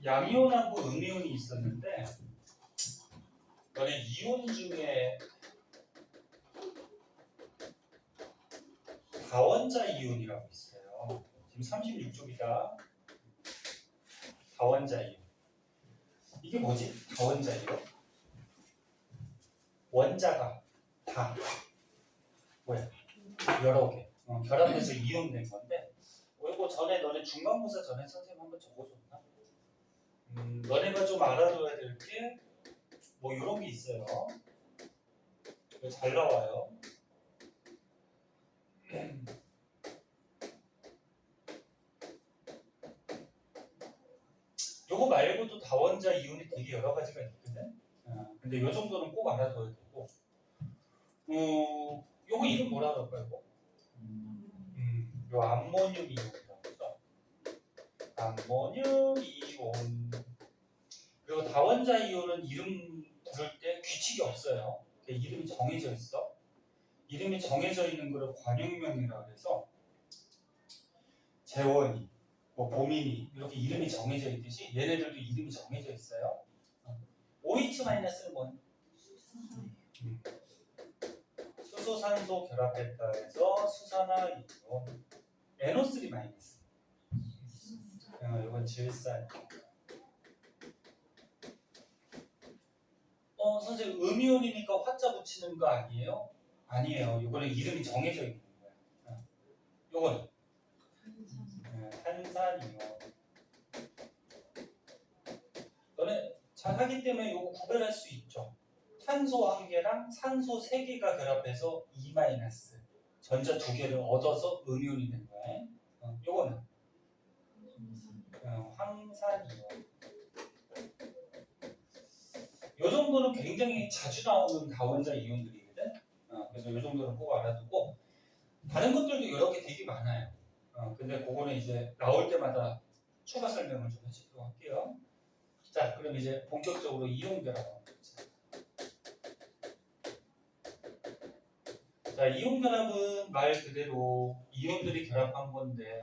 양이온하고 음이온이 있었는데 너네 이온 중에 다원자 이온이라고 있어요. 지금 36쪽이다. 다원자 이온. 이게 뭐지? 다원자 이온? 원자가 다 뭐야? 여러 개 결합해서 이온된 건데 이거 전에 너네 중간고사 전에 선생님 한번 적어줬나? 너네가 좀 알아둬야 될 게 뭐 이런 게 있어요. 이거 잘 나와요. 요거 말고도 다원자 이온이 되게 여러 가지가 있거든. 근데 요 정도는 꼭 알아둬야 되고. 요거 이름 뭐라 그럴까요? 이거? 요 암모늄 이온이라고 하죠. 암모늄 이온. 그리고 다원자 이온은 이름 부를 때 규칙이 없어요. 이름이 정해져 있어. 이름이 정해져 있는 거를 관용명이라고 해서 재원이, 뭐 보민이 이렇게 이름이 정해져 있듯이 얘네들도 이름이 정해져 있어요. OH-는 뭔? 수소, 산소 결합했다 해서 수산화 이온. NO3-. 이건 질산. 선생님 음이온이니까 화자 붙이는 거 아니에요? 아니에요. 이거는 이름이 정해져 있는 거야. 이거는 탄산이온. 너네 잘하기 때문에 이거 구별할 수 있죠. 탄소 1개랑 산소 3개가 결합해서 E- 전자 2개를 얻어서 음이온이 된 거야. 이거는 황산이온. 이 정도는 굉장히 자주 나오는 다원자 이온들이거든. 그래서 이 정도는 꼭 알아두고 다른 것들도 여러 개 되게 많아요. 근데 그거는 이제 나올 때마다 추가 설명을 좀 해주도록 할게요. 자, 그럼 이제 본격적으로 이온 결합. 자, 이온 결합은 말 그대로 이온들이 결합한 건데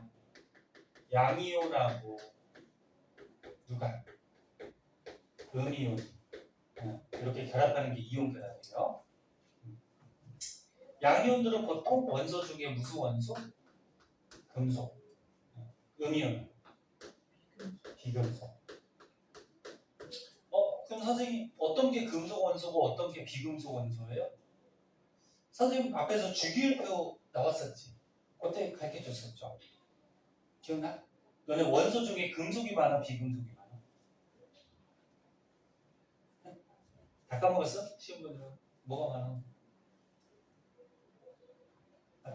양이온하고 누가? 음이온. 이렇게 결합하는 게 이온 결합이에요. 양이온들은 보통 원소 중에 무슨 원소? 금속. 음이온. 비금속. 그럼 선생님 어떤 게 금속 원소고 어떤 게 비금속 원소예요? 선생님 앞에서 주기율표 나왔었지. 그때 가르쳐 줬었죠. 기억나? 너네 원소 중에 금속이 많아 비금속이 많아? 다 까먹었어? 시험 보느라 뭐가 많아?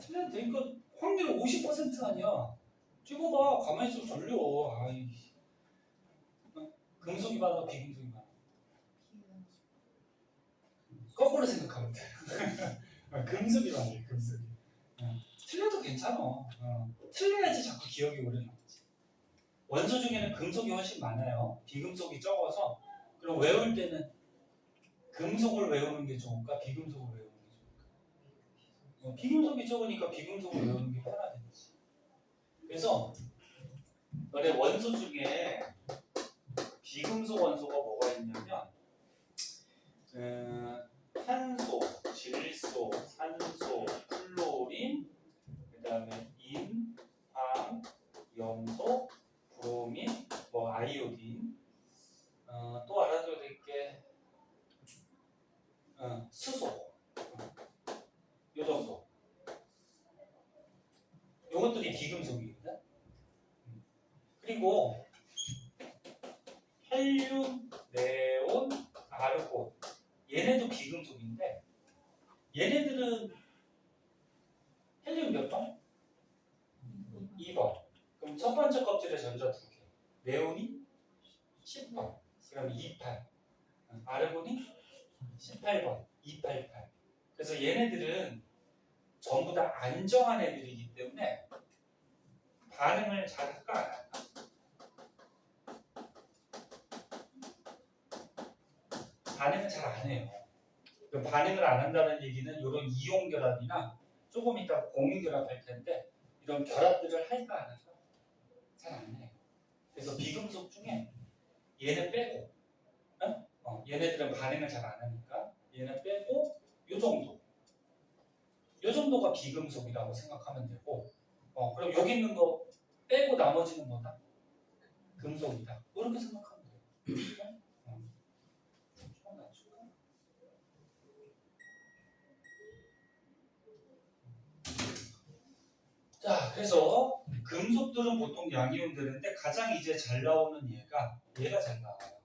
틀렸는데 이거 확률 50% 아니야. 찍어봐. 가만히 있으면 졸려. 아이. 금속이 많아 비금속이 많아? 거꾸로 생각하면 돼. 금속이 많아 금속이. 틀려도 괜찮아. 틀려야지 자꾸 기억이 오래 남지. 원소 중에는 금속이 훨씬 많아요. 비금속이 적어서. 그럼 외울 때는 금속을 외우는 게 좋을까? 비금속을 외우는 게 좋을까? 비금속이 적으니까 비금속을 외우는 게 편하겠지. 그래서 너네 원소 중에 비금속 원소가 뭐가 있냐면 탄소, 질소, 산소, 플로린, 그 다음에 인, 황, 염소, 브로민, 뭐 아이오딘, 또 알아둬야 될 게 수소, 요 정도. 요것들이 비금속이거든. 그리고 헬륨, 네온, 아르곤, 얘네도 비금속인데 얘네들은 헬륨 몇 번? 2번. 그럼 첫 번째 껍질에 전자 2개. 네온이 10번. 그럼 28. 아르곤이 18번. 288. 그래서 얘네들은 전부 다 안정한 애들이기 때문에 반응을 잘 할까 안 할까? 반응을 잘 안 해요. 반응을 안 한다는 얘기는 이런 이온 결합이나 조금 이따 공유 결합할 텐데 이런 결합들을 할까 안 할까? 잘 안 해요. 그래서 비금속 중에 얘네 빼고, 얘네들은 반응을 잘 안 하니까 얘네 빼고 요 정도. 요 정도가 비금속이라고 생각하면 되고, 그럼 여기 있는 거 빼고 나머지는 뭐다? 금속이다. 이렇게 생각하면 돼요. 좀 낮출까? 자, 그래서 금속들은 보통 양이온들인데 가장 이제 잘 나오는 얘가 잘 나와요.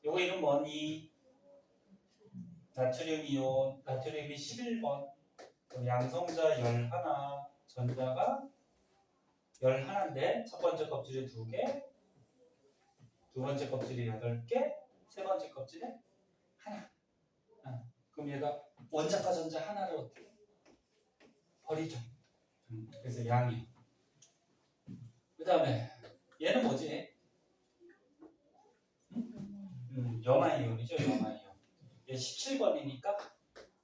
요거 이름 뭐니? 나트륨 이온, 나트륨이 11번, 그럼 양성자 11, 전자가 11인데 첫 번째 껍질에 2개, 두 번째 껍질에 8개, 세 번째 껍질에 하나. 그럼 얘가 원자과 전자 하나를 어떻게 버리죠. 그래서 양이. 그 다음에 얘는 뭐지? 염화이온이죠. 염화이온. 얘 17번이니까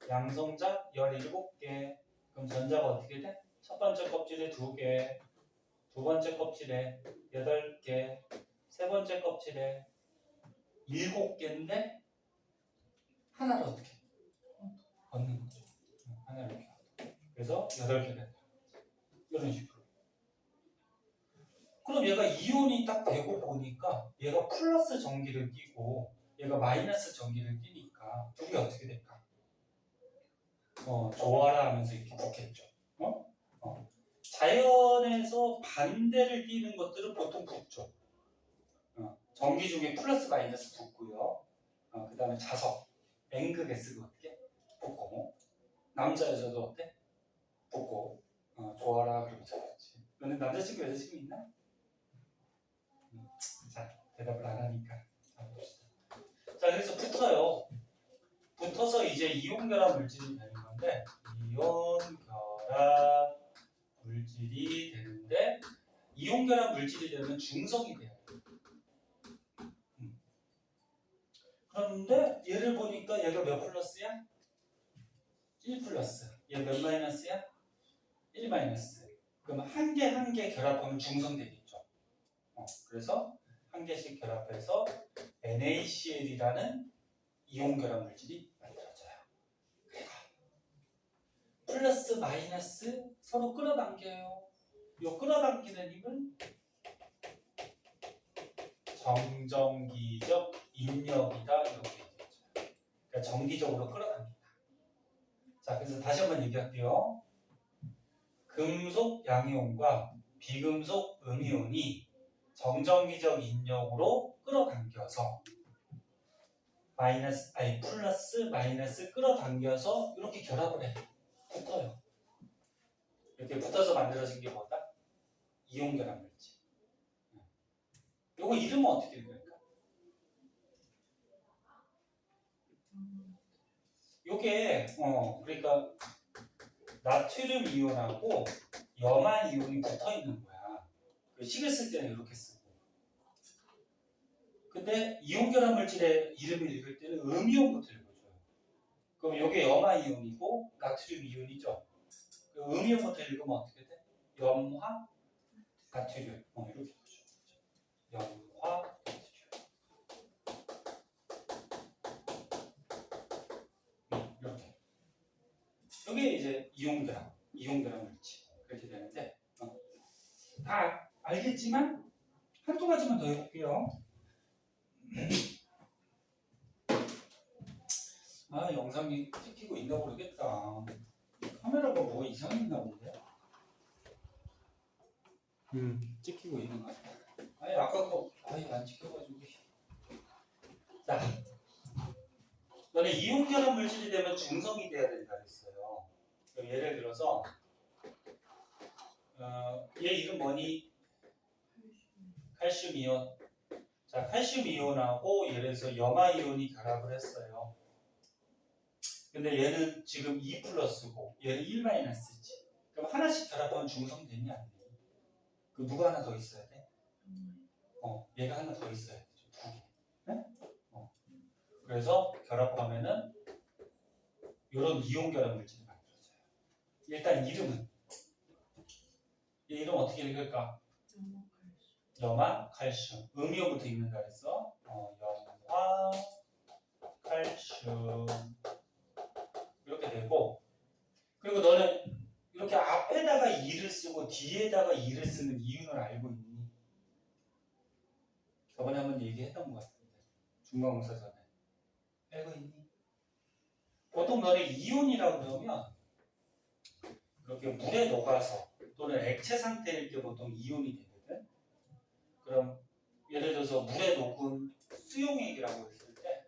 양성자 17개. 그럼 전자가 어떻게 돼? 첫 번째 껍질에 2개, 두 번째 껍질에 8개, 세 번째 껍질에 7개인데 하나를 어떻게 얻는 거죠. 하나를 이렇게 얻어. 그래서 8개 된다. 이런 식으로. 그럼 얘가 이온이 딱 되고 보니까 얘가 플러스 전기를 띠고 얘가 마이너스 전기를 띠니까 둘이 어떻게 될까? 좋아라 하면서 이렇게 붙겠죠. 자연에서 반대를 띠는 것들은 보통 붙죠. 전기 중에 플러스 마이너스 붙고요. 그 다음에 자석, N극S가 어떻게? 붙고. 남자 여자도 어때? 붙고. 좋아라 그러면서 그렇지. 너는 남자친구 여자친구 있나? 자, 대답을 안 하니까. 자, 봅시다. 자, 그래서 붙어요. 붙어서 이제 이온 결합 물질이 되는 건데, 이온 결합 물질이 되는데, 이온 결합 물질이 되면 중성이 돼요. 그런데 얘를 보니까 얘가 몇 플러스야? 1 플러스. 얘 몇 마이너스야? 1 마이너스. 그럼 한 개 한 개 결합하면 중성 되겠죠. 그래서 한 개씩 결합해서 NaCl이라는 이온 결합 물질이 만들어져요. 그리고 플러스 마이너스 서로 끌어당겨요. 이 끌어당기는 힘은 정전기적 인력이다 이렇게 얘기하죠. 그러니까 정기적으로 끌어당긴다. 자, 그래서 다시 한번 얘기할게요. 금속 양이온과 비금속 음이온이 정전기적 인력으로 끌어당겨서 플러스 마이너스 끌어당겨서 이렇게 결합을 해. 붙어요. 이렇게 붙어서 만들어진 게 뭐다? 이온 결합 물질. 요거 이름은 어떻게 읽을까? 요게 그러니까 나트륨 이온하고 염화 이온이 붙어 있는 거야. 그 식을 쓸 때는 이렇게 쓰고. 근데 이온 결합 물질의 이름을 읽을 때는 음이온부터 읽어줘요. 그럼 요게 염화 이온이고 나트륨 이온이죠. 그 음이온부터 읽으면 어떻게 돼? 염화 나트륨. 이렇게 읽어줘요. 염화 나트륨. 이렇게. 이게 이제 이온 결합 물질 그렇게 되는데 다 알겠지만 한두 가지만 더 해볼게요. 영상이 찍히고 있나 모르겠다. 카메라가 뭐 이상했나 본데? 찍히고 있는 거 같아. 아까 거 안 찍혀가지고. 자, 너네 이온 결합 물질이 되면 중성이 돼야 된다 그랬어요. 예를 들어서 얘 이름 뭐니? 칼슘 이온. 자, 칼슘 이온하고 예를 들어서 염화 이온이 결합을 했어요. 근데 얘는 지금 2 플러스고 얘는 1 마이너스지. 그럼 하나씩 결합하면 중성 되냐 안 돼? 그 누가 하나 더 있어야 돼? 얘가 하나 더 있어야 돼. 2개. 네? 그래서 결합하면은 이런 이온 결합 물질이 만들어져요. 일단 이름은 얘 이름 어떻게 읽을까? 염화, 칼슘. 음이온부터 읽는다 그랬어. 염화, 칼슘. 이렇게 되고, 그리고 너는 이렇게 앞에다가 이를 쓰고 뒤에다가 이를 쓰는 이유는 알고 있니? 저번에 한번 얘기했던 것 같은데. 중간고사 전에. 알고 있니? 보통 너네 이온이라고 그러면 이렇게 물에 녹아서 또는 액체 상태일 때 보통 이온이 되거든. 그럼 예를 들어서 물에 녹은 수용액이라고 했을 때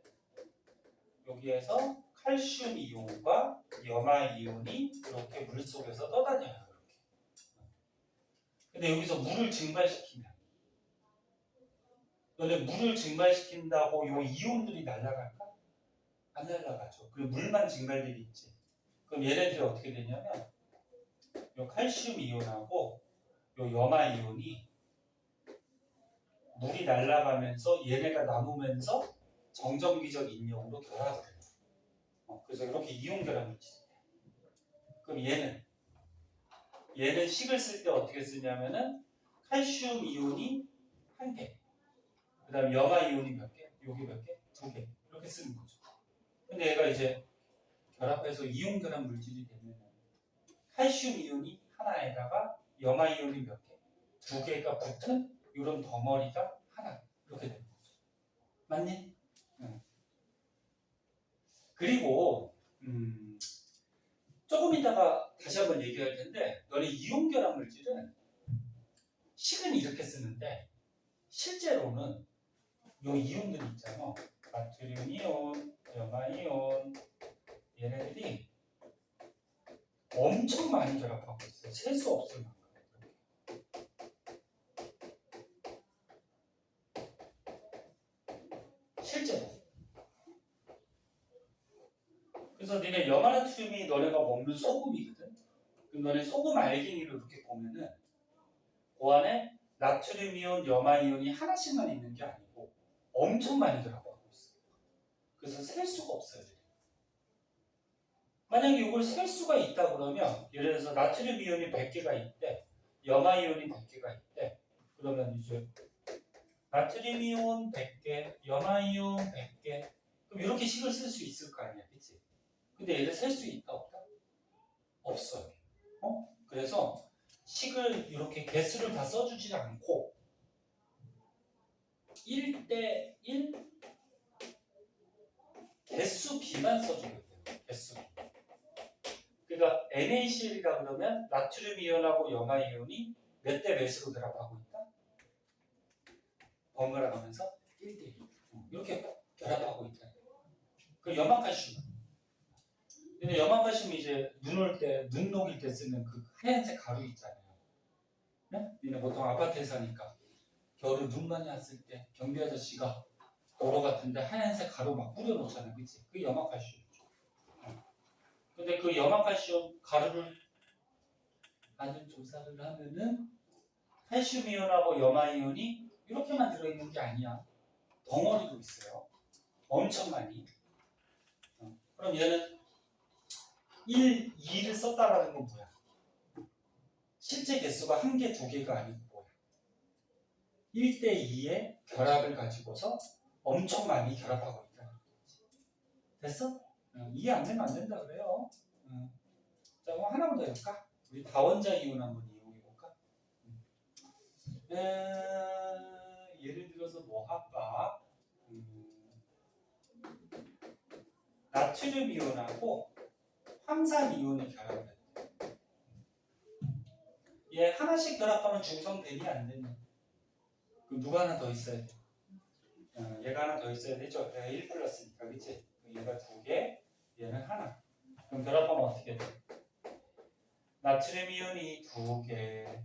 여기에서 칼슘 이온과 염화 이온이 이렇게 물 속에서 떠다녀요. 이렇게. 근데 여기서 물을 증발시키면 너네 물을 증발시킨다고 요 이온들이 날아갈까? 안 날아가죠. 그리고 물만 증발되어 있지. 그럼 얘네들이 어떻게 되냐면 요 칼슘 이온하고 요 염화 이온이 물이 날아가면서 얘네가 남으면서 정전기적 인력으로 결합을 해요. 그래서 이렇게 이온 결합을 치죠. 그럼 얘는 식을 쓸 때 어떻게 쓰냐면은 칼슘 이온이 한 개, 그 다음에 염화 이온이 몇 개, 여기 몇 개, 두 개 이렇게 쓰는 거죠. 근데 얘가 이제 결합해서 이온 결합 물질이 되면 칼슘 이온이 하나에다가 염화 이온이 몇 개, 두 개가 붙은 이런 덩어리가 하나 이렇게 되는 거죠. 맞니? 응. 그리고 조금 이따가 다시 한번 얘기할 텐데 너네 이온 결합 물질은 식은 이렇게 쓰는데 실제로는 요 이온들이 있잖아. 나트륨 이온, 염화 이온 얘네들이 엄청 많이 결합하고 있어요. 셀 수 없을 만큼. 실제로. 그래서 니네 염화나트륨이 너네가 먹는 소금이거든. 그럼 너네 소금 알갱이를 이렇게 보면은 그 안에 나트륨 이온, 염화 이온이 하나씩만 있는 게 아니고 엄청 많이 결합하고 있어요. 그래서 셀 수가 없어요. 만약에 이걸 셀 수가 있다 그러면 예를 들어서 나트륨 이온이 100개가 있대, 염화 이온이 100개가 있대. 그러면 이제 나트륨 이온 100개, 염화 이온 100개. 그럼 이렇게 식을 쓸 수 있을 거 아니야, 그치? 근데 얘를 셀 수 있다 없다? 없어요. 그래서 식을 이렇게 개수를 다 써주지 않고 1대1 개수 비만 써주면 돼요. 개수. 그러니까 NaCl이라 그러면 나트륨 이온하고 염화 이온이 몇 대 몇으로 결합하고 있다? 번갈아 가면서 1대1 이렇게 결합하고 있다. 그 염화칼슘. 근데 염화칼슘이 이제 눈 녹일 때 쓰는 그 하얀색 가루 있잖아요. 네? 니네 보통 아파트에 사니까 겨울에 눈 많이 왔을 때 경비 아저씨가 도로 같은데 하얀색 가루 막 뿌려놓잖아요. 그치? 그게 염화칼슘이죠. 근데 그 염화칼슘 가루를 많은 조사를 하면은 칼슘 이온하고 염화 이온이 이렇게만 들어있는 게 아니야. 덩어리로 있어요. 엄청 많이. 그럼 얘는 1, 2를 썼다라는 건 뭐야? 실제 개수가 한 개, 두 개가 아니고 뭐야? 1대2의 결합을 가지고서 엄청 많이 결합하고 있다. 됐어? 이해 안 되면 안 된다 그래요. 자, 그럼 하나만 더 해볼까? 우리 다원자 이온 한번 이용해볼까? 예를 들어서 뭐 할까? 나트륨 이온하고 황산 이온이 결합을 해. 얘 하나씩 결합하면 중성되니 안 되니? 그럼 누가 하나 더 있어야 돼? 얘가 하나 더 있어야 되죠? 얘가 1 플러스니까, 그치? 얘가 2개, 얘는 하나. 그럼 결합하면 어떻게 돼? 나트륨 이온이 2개,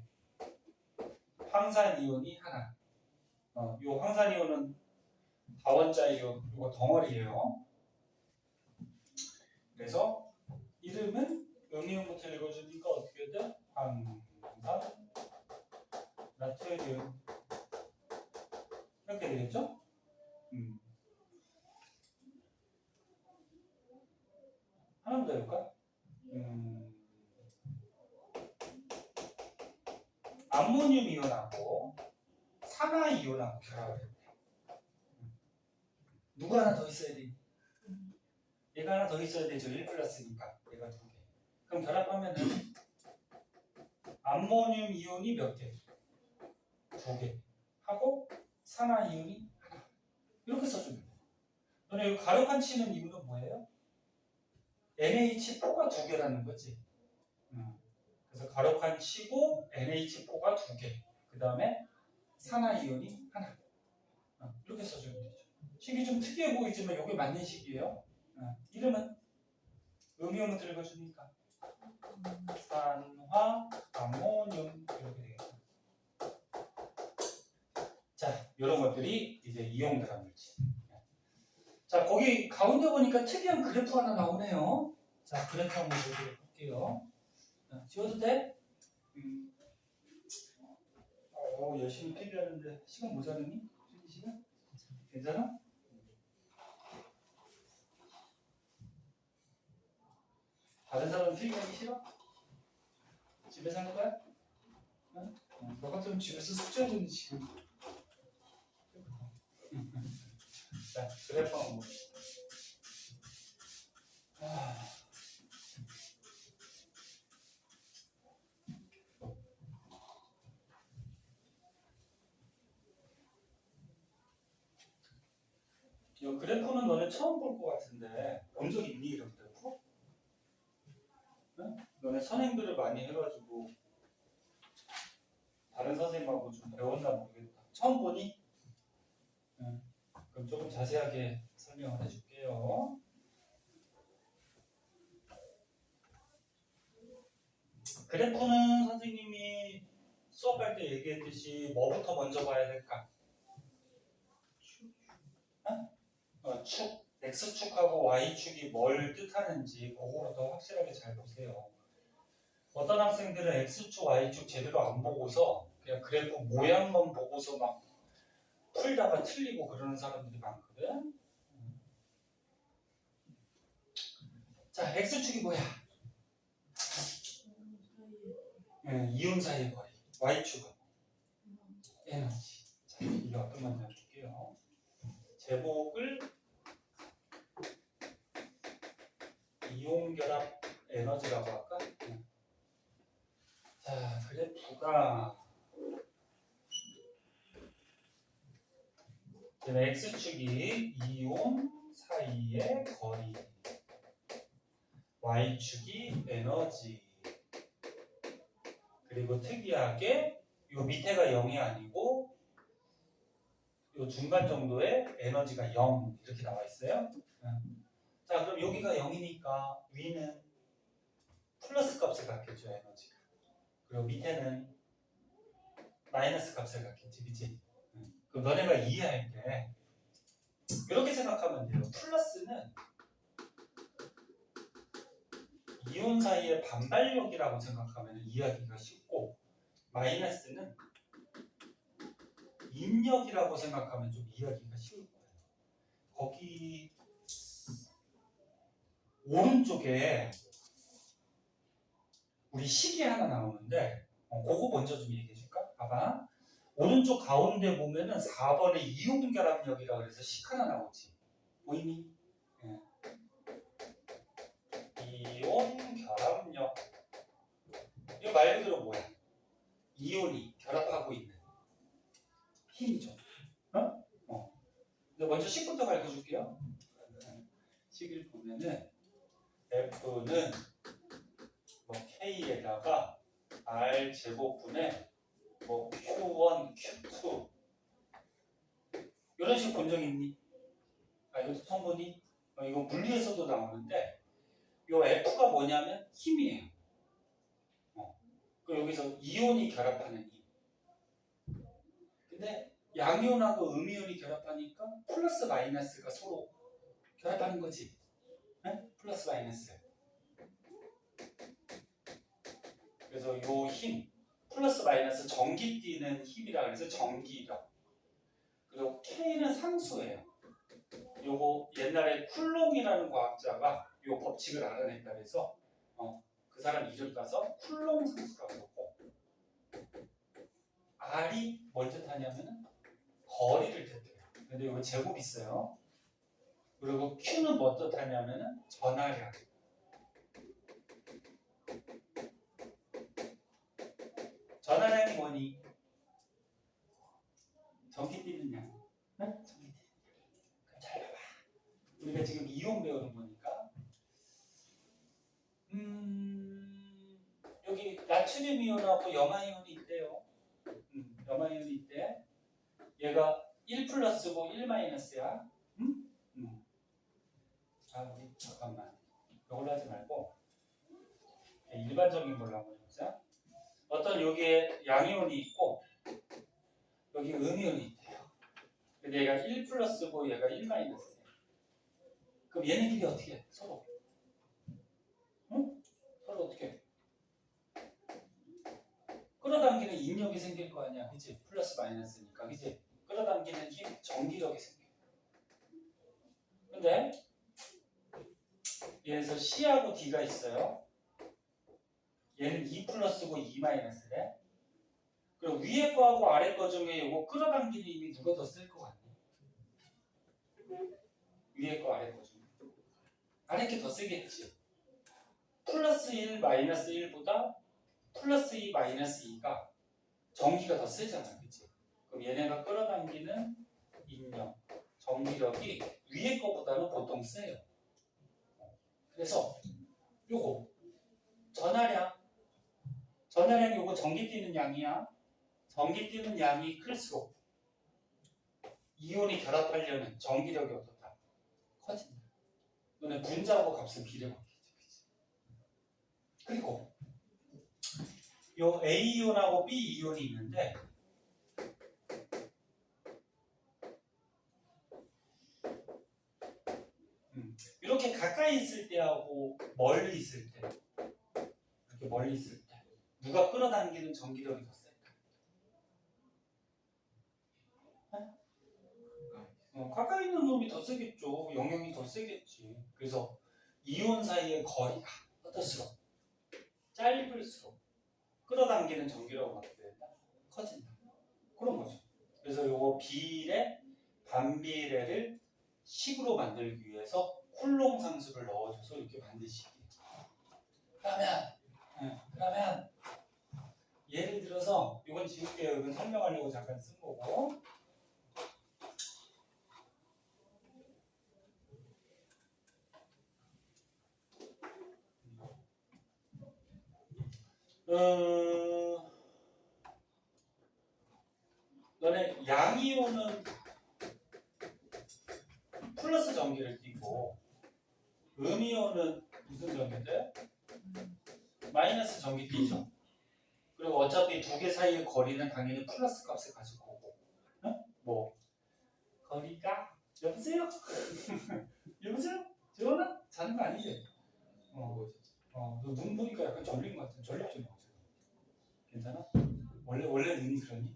황산 이온이 하나. 요 황산 이온은 다원자 이온, 이거 덩어리예요. 그래서 이름은 음이온부터 읽어주니까 어떻게 돼? 황산, 나트륨 이렇게 되겠죠? 하나 더 해볼까? 암모늄 이온하고 산화 이온하고 결합을 했대. 누가 하나 더 있어야 돼? 얘가 하나 더 있어야 되죠. 1 플러스니까 얘가 2개. 그럼 결합하면은 암모늄 이온이 몇 개? 2개. 하고 산화 이온이 하나. 이렇게 써주면 돼. 너네 이 가로칸 치는 이유는 뭐예요? NH4가 2개라는 거지. 그래서 가로칸 치고 NH4가 2개. 그 다음에 산화 이온이 하나. 이렇게 써주면 되죠. 식이 좀 특이해 보이지만 이게 맞는 식이에요. 이름은 음이온을 긁어주니까 산화 암모늄 이렇게 되겠다. 자, 이런 것들이 이제 이온 결합 물질. 자, 거기 가운데 보니까 특이한 그래프 하나 나오네요. 자, 그래프 한번 보도록 할게요. 지워도 돼? 열심히 필기하는데 시간 모자르니? 시간? 괜찮아? 다른 사람은 필기하기 싫어? 집에서 하는 거야? 응? 너 같으면 집에서 숙제하더니 지금. 자, 그래프 한번 봅시다. 이 그래프는 너네 처음 볼 것 같은데 본 적 있니 이런 그래프? 응? 너네 선행들을 많이 해가지고 다른 선생님하고 좀 배웠나 모르겠다. 처음 보니? 응. 그럼 조금 자세하게 설명을 해줄게요. 그래프는 선생님이 수업할 때 얘기했듯이 뭐부터 먼저 봐야 될까? 축, X축하고 Y축이 뭘 뜻하는지 그거부터 확실하게 잘 보세요. 어떤 학생들은 X축, Y축 제대로 안 보고서 그냥 그래프 모양만 보고서 막 풀다가 틀리고 그러는 사람들이 많거든. 자, X축이 뭐야? 이온 사이의 거리. Y축은 에너지. 자, 이게 어떤 건지 볼게요. 제목을 이온 결합 에너지라고 할까? 자, 그래프가 X축이 이온 사이의 거리, Y축이 에너지. 그리고 특이하게 이 밑에가 0이 아니고 이 중간 정도의 에너지가 0 이렇게 나와 있어요. 자, 그럼 여기가 0이니까 위는 플러스 값을 갖겠죠, 에너지가. 그리고 밑에는 마이너스 값을 갖겠지, 그치? 그럼 너네가 이해할 때 이렇게 생각하면 돼요. 플러스는 이온 사이의 반발력이라고 생각하면 이해하기가 쉽고, 마이너스는 인력이라고 생각하면 좀 이해하기가 쉬울 거예요. 거기 오른쪽에 우리 식이 하나 나오는데 그거 먼저 좀 얘기해 줄까? 봐봐. 오른쪽 가운데 보면은 4번에 이온 결합력이라고 해서 식 하나 나오지. 보이니? 이온 결합력. 이거 말 그대로 뭐야? 이온이 결합하고 있는 힘이죠. 근데 먼저 식부터 가르쳐 줄게요. 식을 보면은 F는 뭐 K에다가 R 제곱분의 뭐 Q1, Q2 이런 식 본 적 있니? 이것도 처음 보니? 이거 물리에서도 나오는데 이 F가 뭐냐면 힘이에요. 그 여기서 이온이 결합하는 힘. 근데 양이온하고 음이온이 결합하니까 플러스 마이너스가 서로 결합하는 거지. 네? 플러스 마이너스. 그래서 요 힘, 플러스 마이너스 전기 뛰는 힘이라 그래서 전기력. 그리고 K는 상수예요. 요거 옛날에 쿨롱이라는 과학자가 요 법칙을 알아냈다 그래서 그 사람 이름 따서 쿨롱 상수라고 그러고, R이 뭘 뜻하냐면은 거리를 뜻해요. 근데 이거 제곱 있어요. 그리고 Q는 뭐 뜻하냐면은 전하량. 전하량이 뭐니? 전기 뛰는 양. 네? 전기 뛰는 양. 그럼 잘 봐봐. 우리가 지금 이온 배우는 거니까. 여기 나트륨 이온하고 염화 이온이 있대요. 염화 이온이 있대. 얘가 1 플러스고 1 마이너스야. 자, 우리 잠깐만. 이걸로 하지 말고 일반적인 걸로 한번 해보자. 어떤 여기에 양이온이 있고 여기 음이온이 있대요. 근데 얘가 1 플러스고 얘가 1 마이너스야. 그럼 얘네끼리 어떻게 해? 서로. 응? 서로 어떻게 해? 끌어당기는 인력이 생길 거 아니야. 그치? 플러스 마이너스니까. 그치? 끌어당기는 힘, 전기력이 생겨. 근데 얘에서 C하고 D가 있어요. 얘는 2 플러스고 2 마이너스래. 그리고 위에 거하고 아래 거 중에 이거 끌어당기는 힘이 누가 더 쓸 것 같니? 위에 거 아래 거 중에. 아래 게 더 세겠지. 플러스 1 마이너스 1보다 플러스 2 마이너스 2가 전기가 더 세잖아. 그치? 그럼 얘네가 끌어당기는 인력, 전기력이 위에 거보다는 보통 세요. 그래서 요거 전하량이 요거 전기 뛰는 양이야. 전기 뛰는 양이 클수록 이온이 결합하려는 전기력이 어떻다? 커진다. 너네 분자하고 값은 비례관계지. 그리고 요 A이온하고 B이온이 있는데 이렇게 가까이 있을 때하고 멀리 있을 때 이렇게 멀리 있을 때 누가 끌어당기는 전기력이 더 셀까? 가까이 있는 놈이 더 세겠죠. 영향이 더 세겠지. 그래서 이온 사이의 거리가 어떨수록 짧을수록 끌어당기는 전기력은 어떻게 된다? 커진다. 그런 거죠. 그래서 요거 비례, 반비례를 식으로 만들기 위해서 쿨롱 상수를 넣어줘서 이렇게 만드시기. 그러면 예를 들어서 이건 지울게요. 이건 설명하려고 잠깐 쓴 거고. 너네 양이온은 플러스 전기를 띠고 음이온은 무슨 전기인데? 마이너스 전기 띠죠. 그리고 어차피 두 개 사이의 거리는 당연히 플러스 값을 가질 거고. 뭐 거리가 여보세요? 여보세요? 재원아? 자는 거 아니지? 너 눈 보니까 약간 졸린 것 같아. 졸립지 뭐. 괜찮아? 원래 눈이 그러니?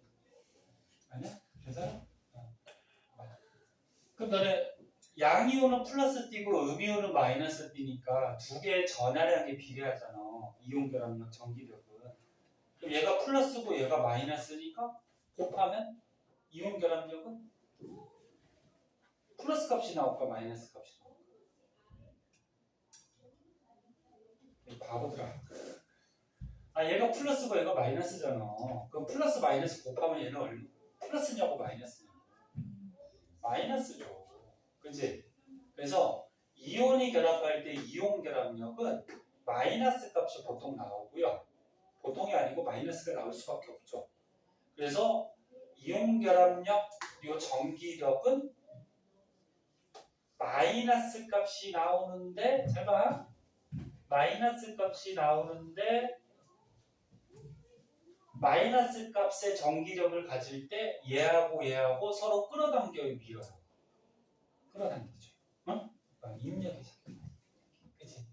아니야? 괜찮아? 그럼 너네 양이온은 플러스 띠고 음이온은 마이너스 띠니까 두 개의 전하량이 비례하잖아. 이온 결합력, 전기력은. 그럼 얘가 플러스고 얘가 마이너스니까 곱하면 이온 결합력은 플러스 값이 나올까 마이너스 값이 나올까? 바보들아. 얘가 플러스고 얘가 마이너스잖아. 그럼 플러스 마이너스 곱하면 얘는 얼마? 플러스냐고 마이너스냐고? 마이너스죠. 그치? 그래서 이온이 결합할 때 이온 결합력은 마이너스 값이 보통 나오고요. 보통이 아니고 마이너스가 나올 수밖에 없죠. 그래서 이온 결합력, 이 전기력은 마이너스 값이 나오는데, 잘 봐. 마이너스 값이 나오는데 마이너스 값의 전기력을 가질 때 얘하고 서로 끌어당겨 밀어요. 끌어당기죠. 입력이죠. 그치?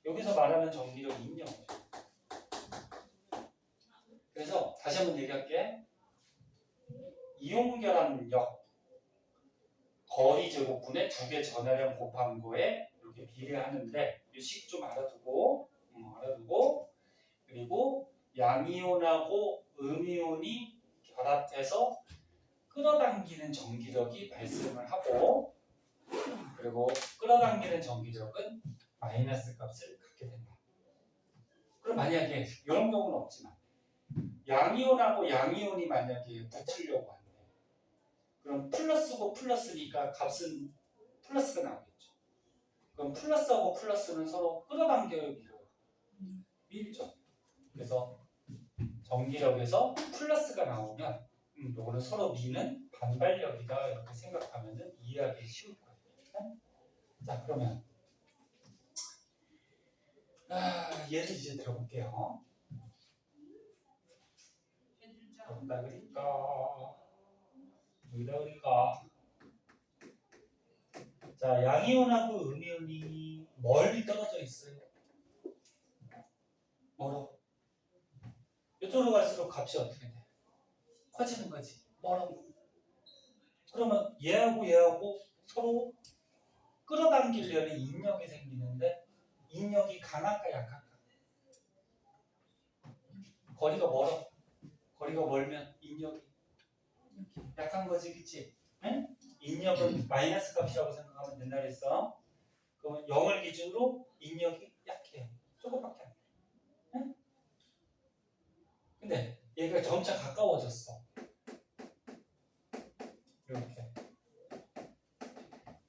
여기서 말하는 전기력 입력이죠. 그래서 다시 한번 얘기할게. 이온 결합력 거리 제곱분의 두 개 전하량 곱한 거에 이렇게 비례하는데 이 식 좀 알아두고 그리고 양이온하고 음이온이 결합해서 끌어당기는 전기력이 발생을 하고 그리고 끌어당기는 전기력은 마이너스 값을 갖게 된다. 그럼 만약에 이런 경우는 없지만 양이온하고 양이온이 만약에 붙으려고 하는데 그럼 플러스고 플러스니까 값은 플러스가 나오겠죠. 그럼 플러스하고 플러스는 서로 끌어당겨요, 밀죠. 그래서 전기력에서 플러스가 나오면 요거는 서로 미는 반발력이다 이렇게 생각하면 이해하기 쉬울 거예요. 자 그러면 예를 이제 들어볼게요. 어디다 그릴까? 여기다 그릴까? 자 양이온하고 음이온이 멀리 떨어져 있어요. 멀어. 이쪽으로 갈수록 값이 어떻게 돼? 커지는 거지. 멀어. 그러면 얘하고 서로 끌어당기려는 인력이 생기는데 인력이 강할까 약할까? 거리가 멀어. 거리가 멀면 인력이 약한 거지, 그치? 응? 인력은 마이너스 값이라고 생각하면 된다 그랬어. 그러면 0을 기준으로 인력이 약해. 조금밖에 안 돼. 응? 근데 얘가 점차 가까워졌어. 이렇게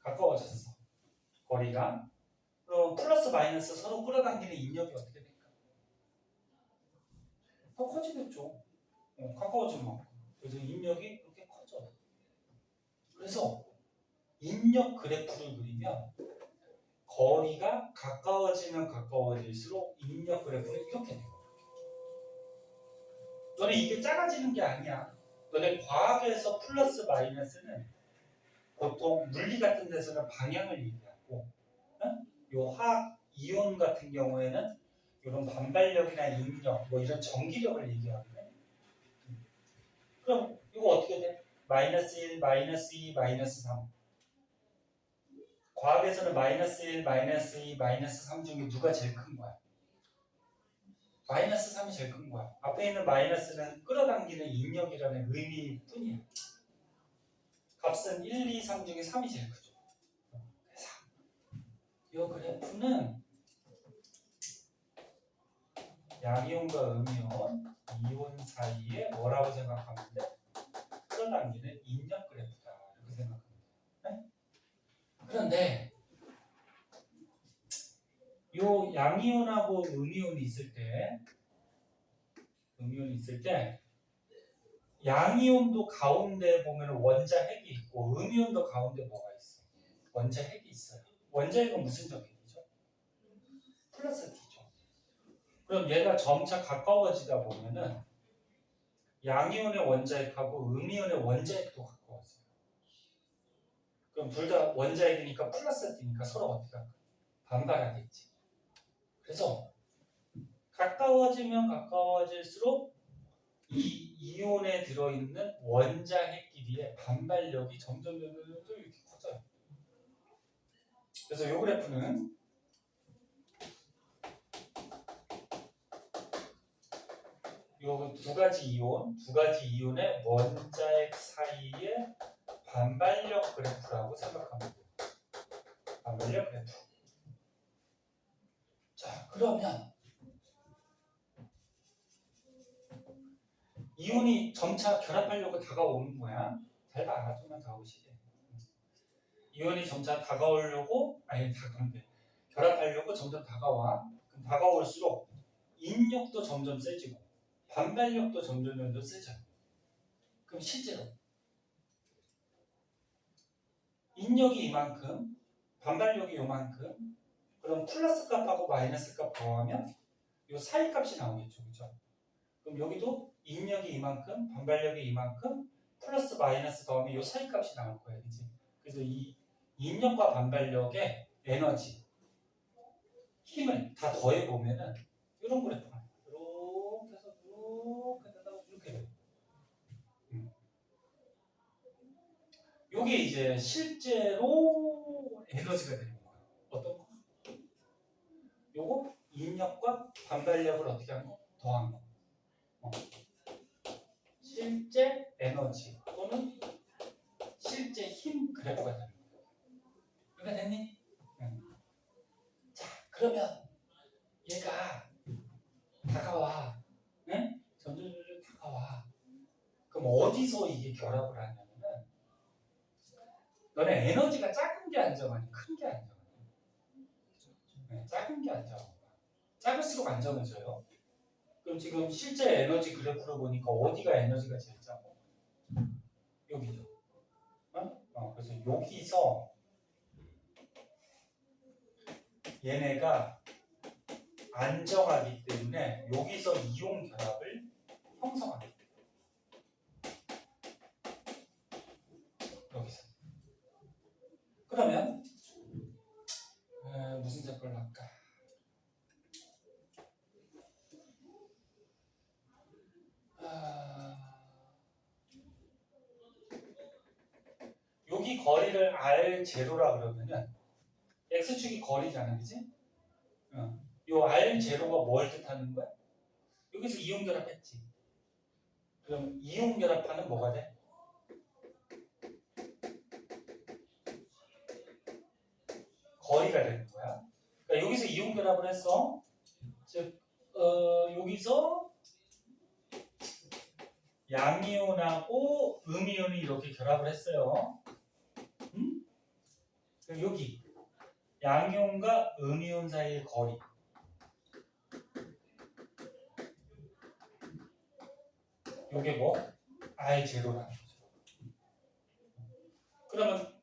가까워졌어. 거리가. 그럼 플러스 마이너스 서로 끌어당기는 인력이 어떻게 될까? 더 커지겠죠. 가까워진 만큼. 그래서 인력이 이렇게 커져. 그래서 인력 그래프를 그리면 거리가 가까워지면 가까워질수록 인력 그래프는 이렇게 돼요. 너네 이게 작아지는 게 아니야. 너네 과학에서 플러스 마이너스는 보통 물리 같은 데서는 방향을 얘기하고 요 화학 이온 같은 경우에는 이런 반발력이나 인력 뭐 이런 전기력을 얘기하거든. 그럼 이거 어떻게 돼? 마이너스 1, 마이너스 2, 마이너스 3. 과학에서는 마이너스 1, 마이너스 2, 마이너스 3 중에 누가 제일 큰 거야? 마이너스 3이 제일 큰 거야. 앞에 있는 마이너스는 끌어당기는 인력이라는 의미뿐이야. 값은 1, 2, 3 중에 3이 제일 크죠. 그래서 이 그래프는 양이온과 음이온, 이온 사이에 뭐라고 생각하면 돼? 끌어당기는 인력 그래프다. 이렇게 생각하면 돼. 네? 그런데 요 양이온하고 음이온이 있을 때 양이온도 가운데 보면 원자 핵이 있고 음이온도 가운데 뭐가 있어? 원자 핵이 있어요. 원자 핵은 무슨 적핵이죠? 플러스 D죠. 그럼 얘가 점차 가까워지다 보면은 양이온의 원자 핵하고 음이온의 원자 핵도 가까워져요. 그럼 둘 다 원자 핵이니까 플러스 D니까 서로 어떻게 할까? 반발하겠지. 그래서 가까워지면 가까워질수록 이 이온에 들어있는 원자 핵끼리의 반발력이 점점 이렇게 커져요. 그래서 이 그래프는 요 두 가지 이온의 원자핵 사이의 반발력 그래프라고 생각합니다. 반발력 그래프. 자, 그러면 이온이 점차 결합하려고 다가오는 거야. 잘 봐, 좀만 다가오시게. 이온이 점차 결합하려고 점점 다가와. 그럼 다가올수록 인력도 점점 세지고 반발력도 점점 세져요. 그럼 실제로 인력이 이만큼, 반발력이 이만큼, 그럼 플러스 값하고 마이너스 값 더하면 이 사이 값이 나오겠죠, 그렇죠? 그럼 여기도 인력이 이만큼, 반발력이 이만큼, 플러스 마이너스 더하면 이 사이 값이 나올 거예요, 그렇지? 그래서 이 인력과 반발력의 에너지, 힘을 다 더해 보면은 이런 그래프가 이렇게 해서 이렇게 돼요. 이게 이제 실제로 에너지가 되는 거예요. 어떤 거? 요거 인력과 반발력을 어떻게 한 거? 더한 거. 실제 에너지 또는 그래프가 되는 거예요. 이해가 됐니? 자, 그러면 얘가 다가와. 응? 점점 다가와. 그럼 어디서 이게 결합을 하냐면은 너네 에너지가 작은 게 안정하니 큰 게 안정하니? 네, 작은 게 안정하고 작을수록 안정해져요. 그럼 지금 실제 에너지 그래프를 보니까 어디가 에너지가 제일 작고? 여기죠. 그래서 여기서 얘네가 안정하기 때문에 여기서 이온 결합을 형성합니다. 여기서. 그러면 무슨 색깔로 할까? 여기 거리를 R0라 그러면은 X축이 거리잖아, 그치? 요 R0가 뭘 뜻하는 거야? 여기서 이온 결합했지. 그럼 이온 결합하는 뭐가 돼? 거리가 되는 거야. 그러니까 여기서 이온 결합을 했어. 즉, 여기서 양이온하고 음이온이 이렇게 결합을 했어요. 여기 양이온과 음이온 사이의 거리. 요게 뭐? R0라는 거죠. 그러면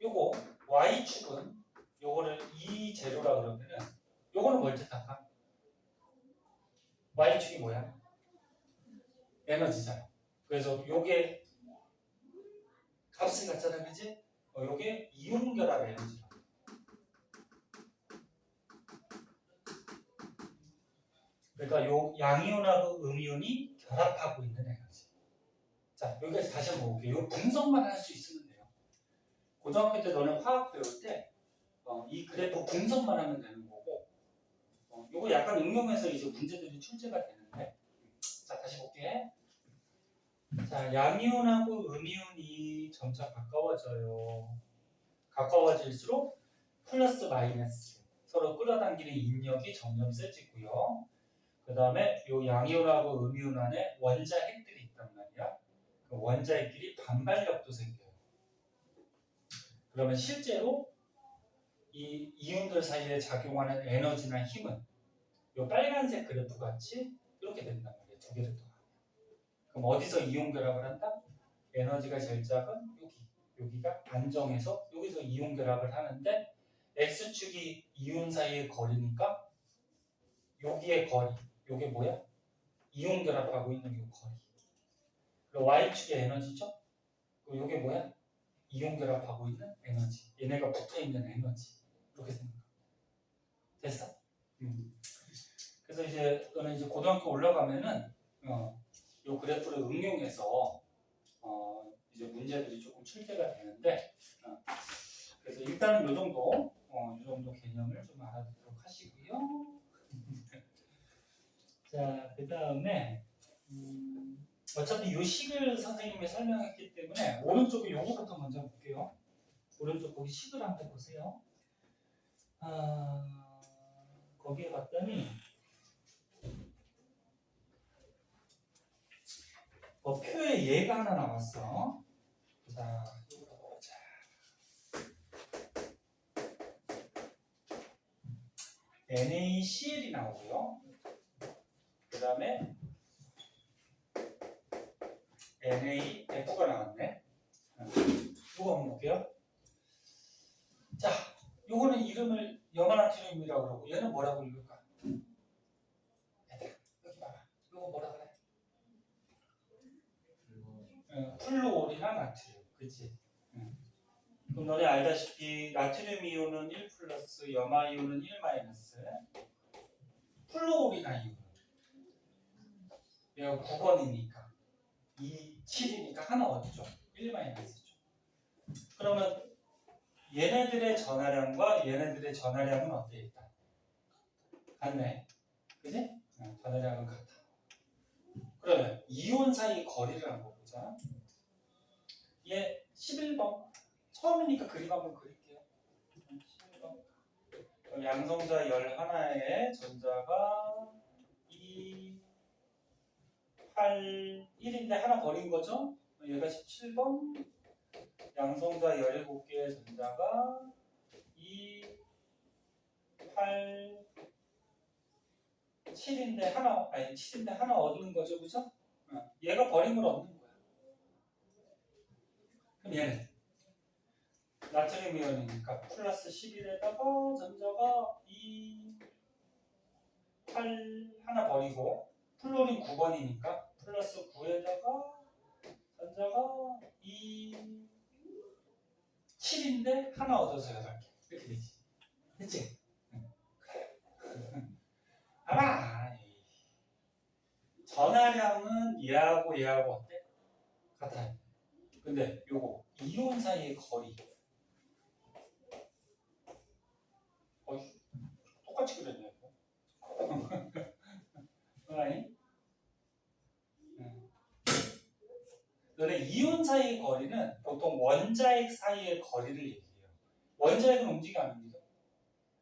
요거 Y축은 요거를 E0라 그러면은 요거는 뭘 뜻할까? Y축이 뭐야? 에너지잖아. 그래서 요게 값을 갖잖아, 그지? 요게 이온 결합 에너지라. 그러니까 요 양이온하고 음이온이 결합하고 있는 에너지. 자, 여기까지 다시 한번 볼게요. 요 분석만 할 수 있으면 돼요. 고등학교 때 너는 화학 배울 때 이 그래프 분석만 하면 되는 거고, 요거 약간 응용해서 이제 문제들이 출제가 되는데, 자, 다시 볼게. 자, 양이온하고 음이온이 점차 가까워져요. 가까워질수록 플러스 마이너스 서로 끌어당기는 인력이 점점 세지고요. 그 다음에 요 양이온하고 음이온 안에 원자핵들이 있단 말이야. 그 원자핵끼리 반발력도 생겨요. 그러면 실제로 이 이온들 사이에 작용하는 에너지나 힘은 요 빨간색 그래프 같이 이렇게 된단 말이에요. 두 개를 더. 그럼 어디서 이온 결합을 한다? 에너지가 제일 작은 여기가 안정해서 여기서 이온 결합을 하는데 X축이 이온 사이의 거리니까 여기의 거리, 요게 뭐야? 이온 결합하고 있는 요 거리. 그리고 Y축의 에너지죠? 그리고 요게 뭐야? 이온 결합하고 있는 에너지. 얘네가 붙어 있는 에너지. 이렇게 생각해. 됐어? 그래서 이제 너는 이제 고등학교 올라가면은 요 그래프를 응용해서 이제 문제들이 조금 출제가 되는데 그래서 일단은 요 정도 개념을 좀 알아두도록 하시고요. 자, 그 다음에 어차피 요 식을 선생님이 설명했기 때문에 오른쪽에 요거부터 먼저 볼게요. 오른쪽 거기 식을 한번 보세요. 거기에 봤더니 표에 얘가 하나 나왔어. 자, 이거 보자. NaCl이 나오고요. 그 다음에 NaF가 나왔네. 이거 한번 볼게요. 자, 요거는 이름을 염화나트륨이라고 그러고 얘는 뭐라고 읽을까? 얘들아, 여기 봐봐. 요거 뭐라 그래? 플루오리나 나트륨. 그치? 그럼 너네 알다시피 나트륨 이온은 1 플러스, 염화 이온은 1 마이너스. 플루오리나 이온. 얘가 9번이니까 2, 7이니까 하나 어디죠? 1 마이너스죠. 그러면 얘네들의 전하량과 얘네들의 전하량은 어때 일단? 같네. 그지? 전하량은 같아. 그러면 이온 사이 거리를 한번 보자. 얘 11번 처음이니까 그림 한번 그릴게요. 7번. 그럼 양성자 11에 전자가 2, 8, 1인데 하나 버린 거죠? 얘가 17번. 양성자 17개의 전자가 2, 8, 7인데 하나, 아니 7인데 하나 얻는 거죠, 그죠? 얘가 버린 걸 얻는 거야. 그럼 얘는 나트륨 이온이니까 플러스 11에다가 전자가 2, 8 하나 버리고 플로린 9번이니까 플러스 9에다가 전자가 2, 7인데 하나 얻어서 8개 이렇게 되지. 됐지? 알아. 전하량은 얘하고 어때? 같아요. 근데 요거 이온 사이의 거리 똑같이 그렸네. 아니? 너네 이온 사이의 거리는 보통 원자핵 사이의 거리를 얘기해요. 원자핵은 움직여 안 움직여?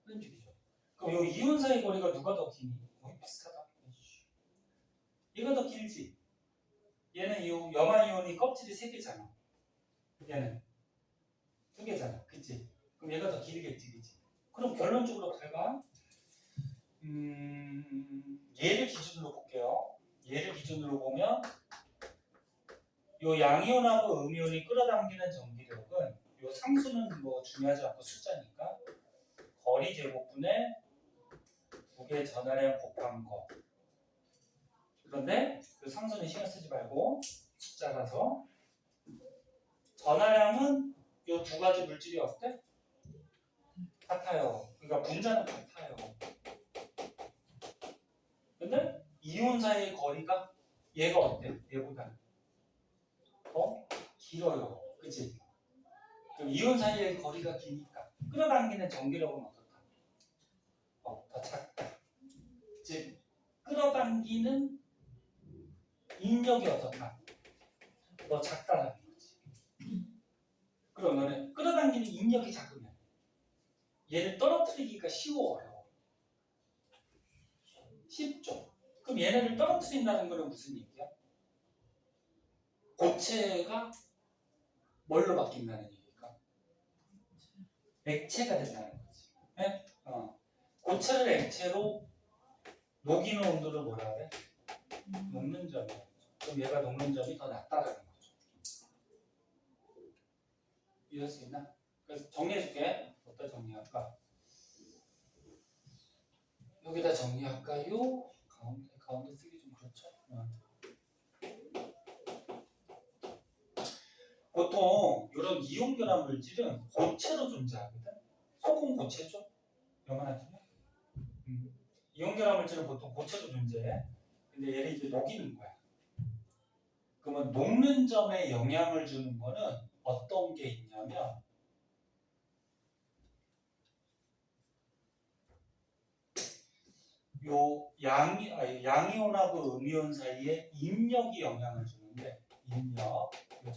움직이죠. 그럼 요 이온 사이의 거리가 누가 더 기니? 거의 비슷하다. 얘가 더 길지. 얘는 이 염화이온이 껍질이 3개잖아. 얘는 2개잖아. 그치? 그럼 얘가 더 길겠지. 그치? 그럼 결론적으로 밟아. 얘를 기준으로 볼게요. 얘를 기준으로 보면 요 양이온하고 음이온이 끌어당기는 전기력은 요 상수는 뭐 중요하지 않고 숫자니까 거리 제곱분의 무게 전하량 곱한 거. 그런데 그 상수는 신경 쓰지 말고 숫자라서 전하량은 요 2가지 물질이 어때? 같아요. 그러니까 분자는 같아요. 근데 이온 사이의 거리가 얘가 어때? 얘보다는 더 길어요. 그치? 그럼 이온 사이의 거리가 기니까 끌어당기는 전기력은 어떻다? 더 작다. 즉 끌어당기는 인력이 어떻다? 더 작다라는 거지. 그럼 너는 끌어당기는 인력이 작으면 얘를 떨어뜨리기가 쉬워요. 쉽죠? 그럼 얘네를 떨어뜨린다는 거는 무슨 얘기야? 고체가 뭘로 바뀐다는 얘기일까? 액체가 된다는 거지. 네? 고체를 액체로 녹이는 온도를 뭐라 그래? 녹는 점이야. 그럼 얘가 녹는 점이 더 낮다라는 거죠. 이해할 수 있나? 그래서 정리해줄게. 어디다 정리할까? 여기다 정리할까요? 가운데 쓰기 좀 그렇죠? 보통 이런 이온 결합 물질은 고체로 존재하거든. 소금 고체죠? 염화나트륨? 이온 결합 물질은 보통 고체로 존재해. 근데 얘를 이제 녹이는 거야. 그러면 녹는 점에 영향을 주는 거는 어떤 게 있냐면 요 양이온하고 음이온 사이에 인력이 영향을 주는데 인력,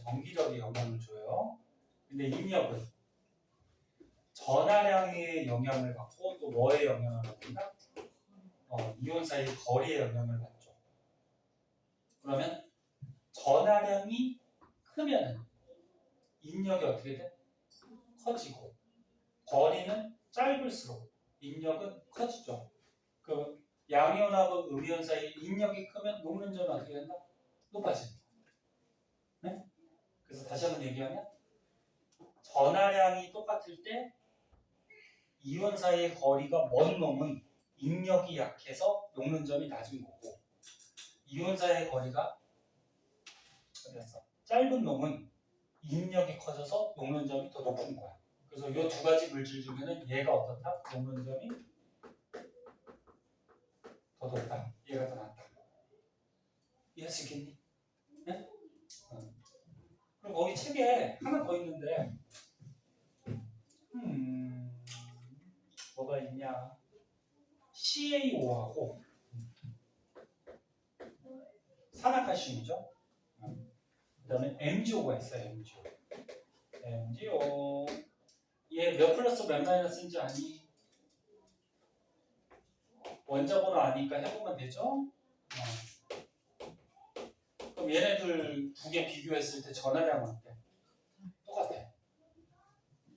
전기력이 영향을 줘요. 근데 인력은 전하량의 영향을 받고 또 뭐의 영향을 받는다? 이온 사이 거리의 영향을 받죠. 그러면 전하량이 크면 인력이 어떻게 돼? 커지고 거리는 짧을수록 인력은 커지죠. 그 양이온하고 음이온 사이 인력이 크면 녹는 점이 어떻게 된다? 높아진다. 네? 그래서 다시 한번 얘기하면 전하량이 똑같을 때 이온 사이의 거리가 먼 놈은 인력이 약해서 녹는 점이 낮은 거고 이온 사이의 거리가 짧은 놈은 인력이 커져서 녹는 점이 더 높은 거야. 그래서 이 2가지 물질 중에는 얘가 어떻다? 녹는 점이 더 높다. 얘가 더 낮다. 이해할 수 있겠니? 네? 그럼 거기 책에 하나 더 있는데 뭐가 있냐? CaO하고 산화칼슘이죠. 그 다음에 MgO가 있어요. MgO. MgO. 얘 몇 플러스 몇 마이너스인지 아니? 원자번호 아니까 해보면 되죠? 그럼 얘네들 두 개 비교했을 때 전하량은 어때? 똑같아.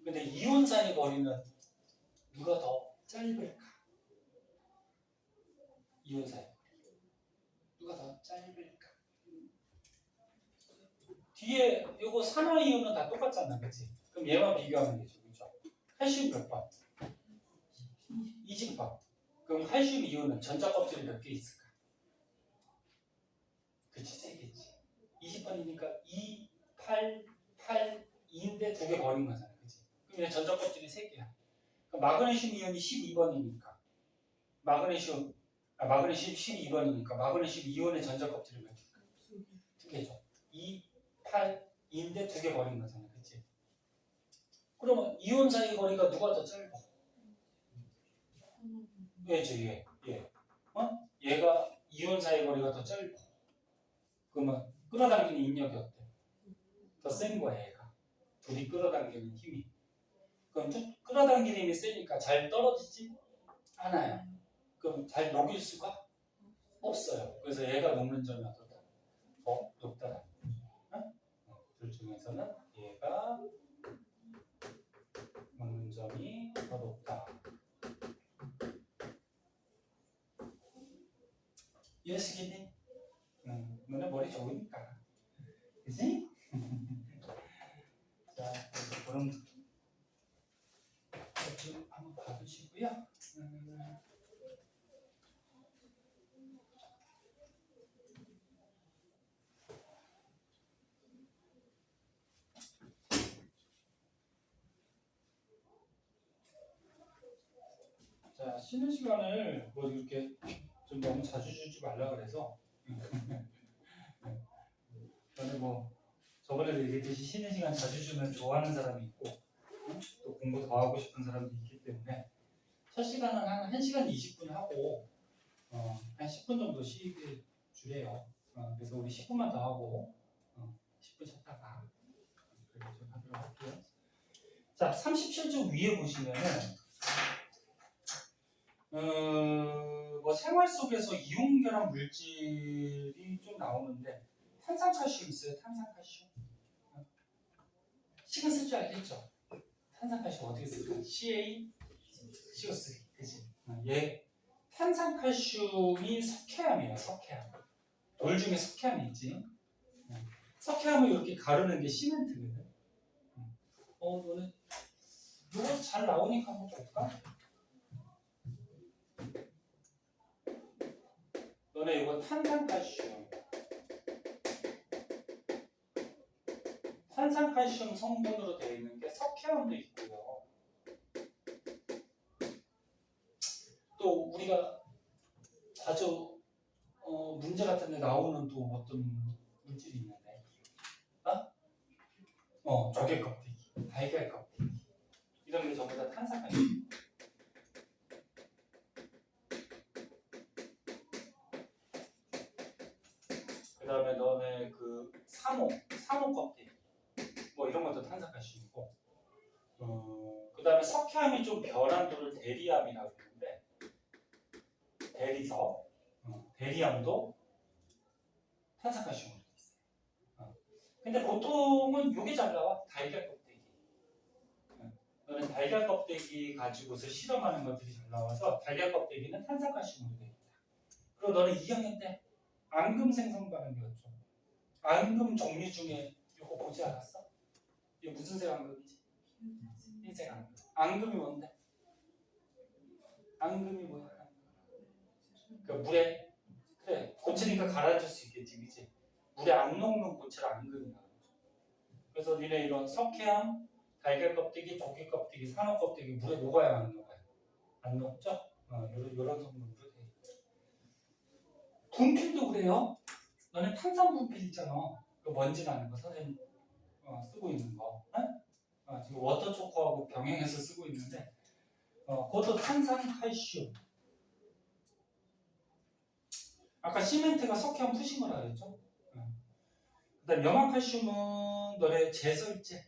근데 이온 사이 거리는 누가 더 짧을까? 이온 사이 누가 더 짧을까? 뒤에 이거 산화이온은 다 똑같잖아, 그치? 그럼 얘만 비교하면 되죠, 그죠? 칼슘 몇 번? 20번. 그럼 칼슘 이온은 전자 껍질이 몇 개 있을까? 그치, 3개지. 20번이니까 2, 8, 8, 2인데 두 개 버린 거잖아, 그치? 그럼 얘 전자 껍질이 3개야. 그럼 마그네슘 이온이 12번이니까 마그네슘 12번이니까 마그네슘 이온의 전자 껍질이 몇 개일까? 2개죠. 2, 8, 2인데 두 개 버린 거잖아, 그치? 그러면 이온 사이 거리가 누가 더 짧아? 얘죠, 얘. 얘가 이온 사이 거리가 더 짧아. 그러면 끌어당기는 인력이 어때? 더 센 거야, 얘가. 둘이 끌어당기는 힘이. 그럼 끌어당기는 힘이 세니까 잘 떨어지지 않아요. 그럼 잘 녹일 수가 없어요. 그래서 얘가 녹는 점이 어떻다? 더 높다. 둘 중에서는 얘가 녹는 점이 더 높다. 이해하시겠니? 너네 머리 좋으니까. 그치? 자, 그럼 좀 한번 봐주시고요. 자, 쉬는 시간을 뭐 이렇게 좀 너무 자주 주지 말라 그래서 저는 뭐 저번에도 얘기했듯이 쉬는 시간 자주 주면 좋아하는 사람이 있고 또 공부 더 하고 싶은 사람도 있기 때문에 첫 시간은 한 1시간 20분 하고 한 10분 정도 쉬게 주래요. 그래서 우리 10분만 더 하고 10분 쉬다가 그렇게 좀 하도록 할게요. 자, 37쪽 위에 보시면은 뭐 생활 속에서 이온결합 물질이 좀 나오는데 탄산칼슘 있어요. 탄산칼슘. 식은 쓸 줄 알겠죠? 탄산칼슘 어떻게 쓸까? CaCO3. 그치? 얘 탄산칼슘이 석회암이에요. 석회암. 돌 중에 석회암이 있지. 석회암을 이렇게 가르는 게 시멘트거든. 너는 이거 잘 나오니까 한번 볼까? 너네 이거 탄산칼슘. 탄산칼슘 성분으로 되어 있는 게 석회암도 있고요. 또 우리가 자주 문제 같은 데 나오는 또 어떤 물질이 있는데 조개 껍데기, 달걀 껍데기 이런 게 전부 다 탄산칼슘. 그 다음에 너네 그 사모 껍데기 뭐 이런 것도 탄산칼슘이고 그 다음에 석회암이 좀 변한 돌을 대리암이라고 하는데 대리석 대리암도 탄산칼슘으로 돼 있어요. 근데 보통은 요게 잘 나와. 달걀 껍데기. 너는 달걀 껍데기 가지고서 실험하는 것들이 잘 나와서 달걀 껍데기는 탄산칼슘으로 돼 있다. 그리고 너는 2학년 때 앙금 생성반응 배웠죠. 앙금 종류 중에 이거 보지 않았어? 이게 무슨 색 앙금이지? 흰색 앙금. 앙금이 뭔데? 앙금이 뭐야? 그 물에 그래 고체니까 가라앉을 수 있겠지, 그치? 물에 안 녹는 고체를 앙금이라고 하죠. 그래서 니네 이런 석회암, 달걀 껍데기, 조개 껍데기, 산호 껍데기 물에 녹아야 안 녹아요? 안 녹죠? 이런 성분으로 돼 있죠. 분필도 그래요. 너네 탄산 분필 있잖아. 그 먼지 나는 거 선생님 쓰고 있는 거. 지금 워터초코하고 병행해서 쓰고 있는데 그것도 탄산칼슘. 아까 시멘트가 석회암 푸신 거라 그랬죠? 그다음 염화칼슘은 너네 제설제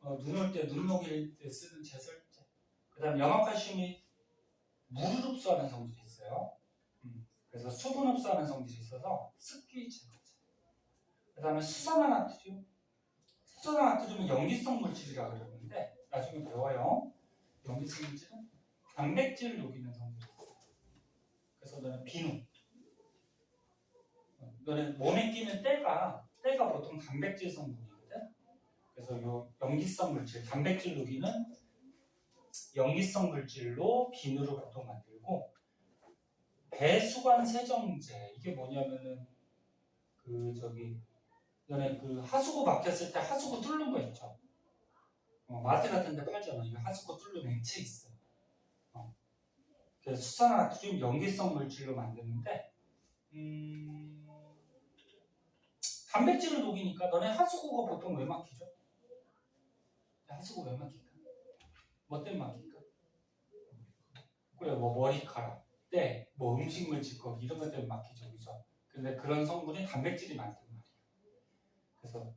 눈 올 때, 눈 녹일 때 쓰는 제설제. 그 다음에 염화칼슘이 물을 흡수하는 성질이 있어요. 그래서 수분 흡수하는 성질이 있어서 습기 제거제. 그 다음에 수산화나트륨. 수산화나트륨은 염기성 물질이라고 그러는데 나중에 배워요. 염기성 물질은 단백질을 녹이는 성질이 있어요. 그래서 너는 비누. 너는 몸에 끼는 때가 보통 단백질 성분이거든. 그래서 요 염기성 물질, 단백질 녹이는 염기성 물질로 비누를 보통 만들고, 배수관 세정제, 이게 뭐냐면은 너네 그 하수구 막혔을 때 하수구 뚫는 거 있죠. 마트 같은 데 팔잖아. 이거 하수구 뚫는 액체 있어. 그래서 수산화나트륨 염기성 물질로 만드는데, 단백질을 녹이니까 너네 하수구가 보통 왜 막히죠? 하수구 왜 막힐까? 뭐 때문에 막힐까? 그래, 뭐 머리카락, 때, 뭐 음식물 찌꺼기 이런 것 때문에 막히죠, 그죠? 근데 그런 성분이 단백질이 많단 말이야. 그래서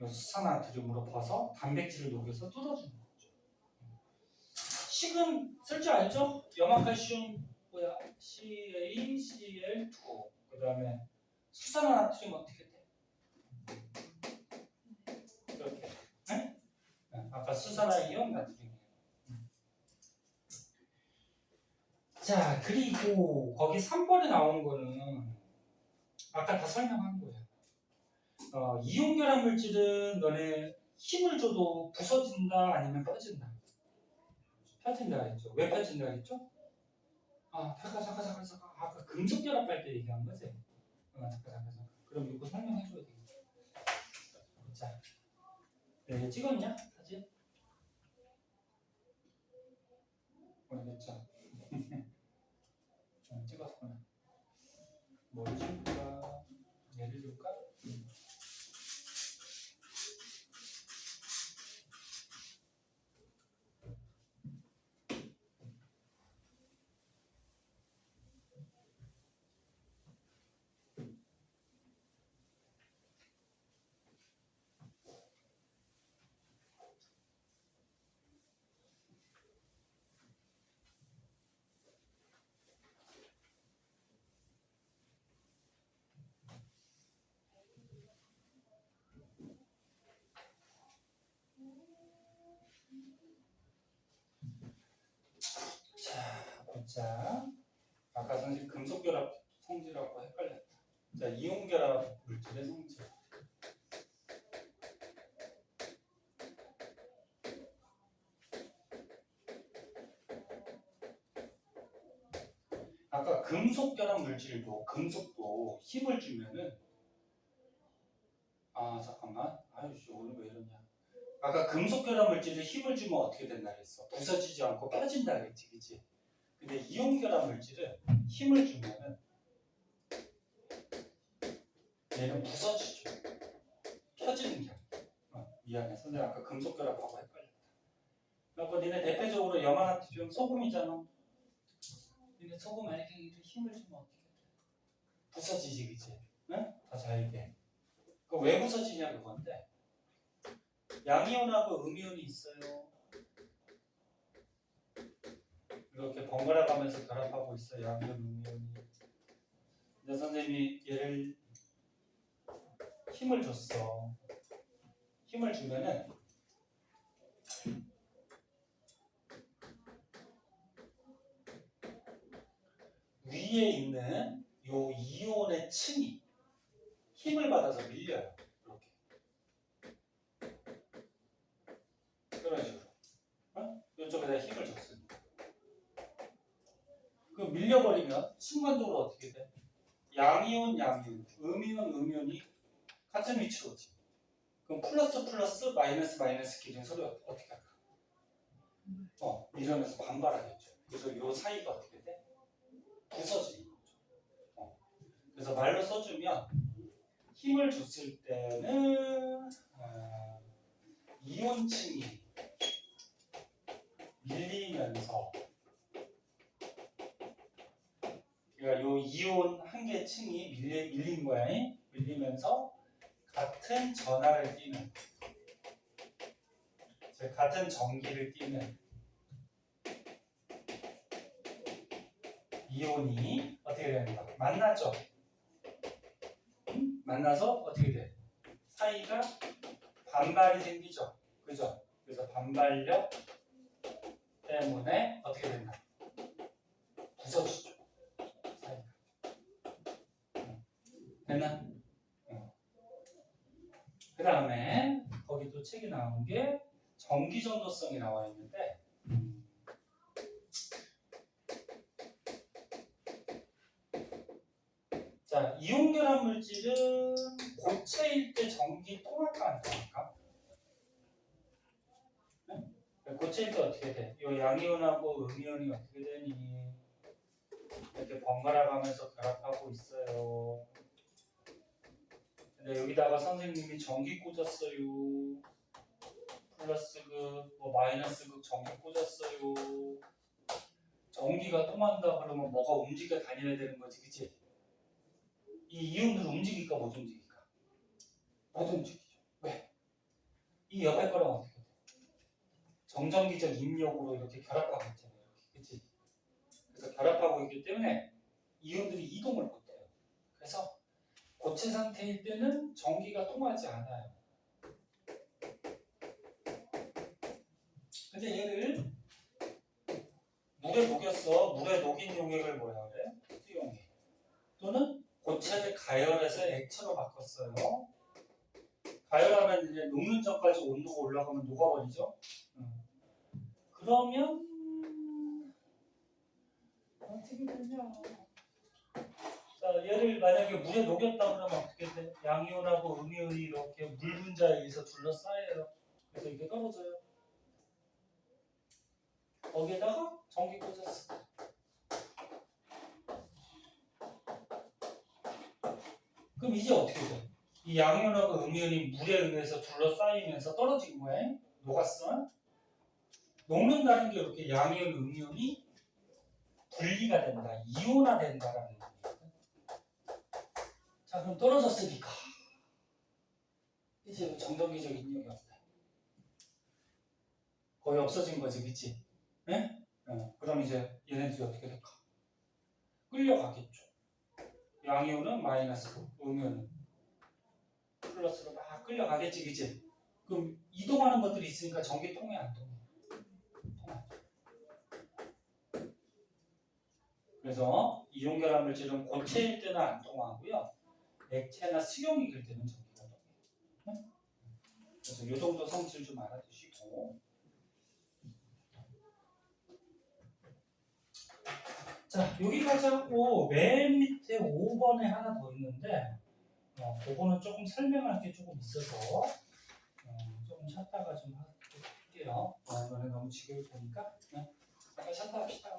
이 수산화나트륨으로 퍼서 단백질을 녹여서 뚫어주는 거죠. 식은 쓸 줄 알죠? 염화칼슘 뭐야? CaCl2. 그 다음에 수산화나트륨 어떻게 돼? 이렇게. 네? 아까 수산화이온 나트륨이에요. 자, 그리고 거기 3번에 나온 거는 아까 다 설명한 거예요. 이온결합 물질은 너네 힘을 줘도 부서진다 아니면 펴진다. 펴진다 했죠. 왜 펴진다 했죠? 잠깐. 아까 금속 결합할 때 얘기한 거지? 잠깐. 그럼 이거 설명해줘야 되겠다. 자, 네, 찍었냐? 사진? 됐죠? 찍었구나. 뭘 줄까? 예를 줄까? 자, 보자. 아까 선생님 금속 결합 성질하고 헷갈렸다. 자, 이온 결합 물질의 성질. 아까 금속 결합 물질도 금속도 힘을 주면은 잠깐만. 아유씨 오늘 왜 이러냐. 아까 금속 결합 물질에 힘을 주면 어떻게 된다 그랬어? 부서지지 않고 펴진다 그랬지, 그치? 근데 이온 결합 물질은 힘을 주면은 얘는 부서지죠. 펴지는 게 아니야. 미안해. 선생님 아까 금속 결합하고 헷갈렸다. 그래서 니네 대표적으로 염화나트륨 소금이잖아. 니네 소금 알갱이를 힘을 주면 어떻게 돼? 부서지지, 그치? 응? 더 잘게. 왜 부서지냐 그건데, 양이온하고 음이온이 있어요. 이렇게 번갈아 가면서 결합하고 있어요. 양이온, 음이온이. 근데 선생님이 얘를 힘을 줬어. 힘을 주면은 위에 있는 요 이온의 층이 힘을 받아서 밀려요. 이렇게. 그런 식으로. 이쪽에다 힘을 줬습니다. 그 밀려버리면 순간적으로 어떻게 돼? 양이온, 음이온이 같은 위치로 오지. 그럼 플러스 마이너스끼리 서로 어떻게 할까? 밀으면서 반발하겠죠. 그래서 요 사이가 어떻게 돼? 부서지는 거죠. 그래서 말로 써주면 힘을 줬을 때는 이온층이 밀리면서, 그러니까 요 이온 한 개 층이 밀린 거야. 밀리면서 같은 전하를 띠는 같은 전기를 띠는 이온이 어떻게 된다? 만나죠. 만나서 어떻게 돼? 사이가 반발이 생기죠. 그죠? 그래서 반발력 때문에 어떻게 된다? 부서지죠. 사이가. 됐나? 그 다음에 거기 또 책이 나온 게 전기전도성이 나와 있는데 자, 이온결합 물질은 고체일 때 전기 통할까 안 통할까? 네? 고체일 때 어떻게 돼? 이 양이온하고 음이온이 어떻게 되니? 이렇게 번갈아 가면서 결합하고 있어요. 근데 여기다가 선생님이 전기 꽂았어요. 플러스극, 뭐 마이너스극 전기 꽂았어요. 전기가 통한다 그러면 뭐가 움직여 다녀야 되는 거지, 그치? 이 이온들 움직일까 못 움직일까? 못 움직이죠. 왜? 이 옆에 거랑 어떻게 돼? 정전기적 인력으로 이렇게 결합하고 있잖아요. 그치? 그래서 결합하고 있기 때문에 이온들이 이동을 못해요. 그래서 고체 상태일 때는 전기가 통하지 않아요. 근데 얘를 물에 녹였어. 물에 녹인 용액을 뭐라 그래? 수용액. 또는 고체를 가열해서 액체로 바꿨어요. 가열하면 이제 녹는 전까지 온도가 올라가면 녹아버리죠. 그러면 어떻게 되냐? 자, 얘를 만약에 물에 녹였다 그러면 어떻게 돼? 양이온하고 음이온이 이렇게 물 분자에 의해서 둘러싸여요. 그래서 이게 떨어져요. 거기에다가 전기 꽂았어. 그럼 이제 어떻게 돼? 이 양이온하고 음이온이 물에 의해서 둘러싸이면서 떨어진 거야. 녹았어. 녹는다는 게 이렇게 양이온, 음이온이 분리가 된다, 이온화 된다라는 얘기예요. 자, 그럼 떨어졌으니까 이제 정전기적 인력이 없다. 거의 없어진 거지, 그치? 네? 그럼 이제 얘네들이 어떻게 될까? 끌려가겠죠. 양이온은 마이너스고 음이온은 플러스로 막 끌려가겠지, 그치? 그럼 이동하는 것들이 있으니까 전기 통해 안 통해? 통하죠. 그래서 이온 결합 물질은 고체일 때는 안 통하고요. 액체나 수용액일 때는 전기가 통해요. 그래서 이 정도 성질 좀 알아두시고. 자, 여기까지 하고 맨 밑에 5번에 하나 더 있는데 그거는 조금 설명할 게 조금 있어서 조금 쉬었다가 좀 할게요. 이번에 너무 지겨울 테니까 잠깐 쉬었다 합시다.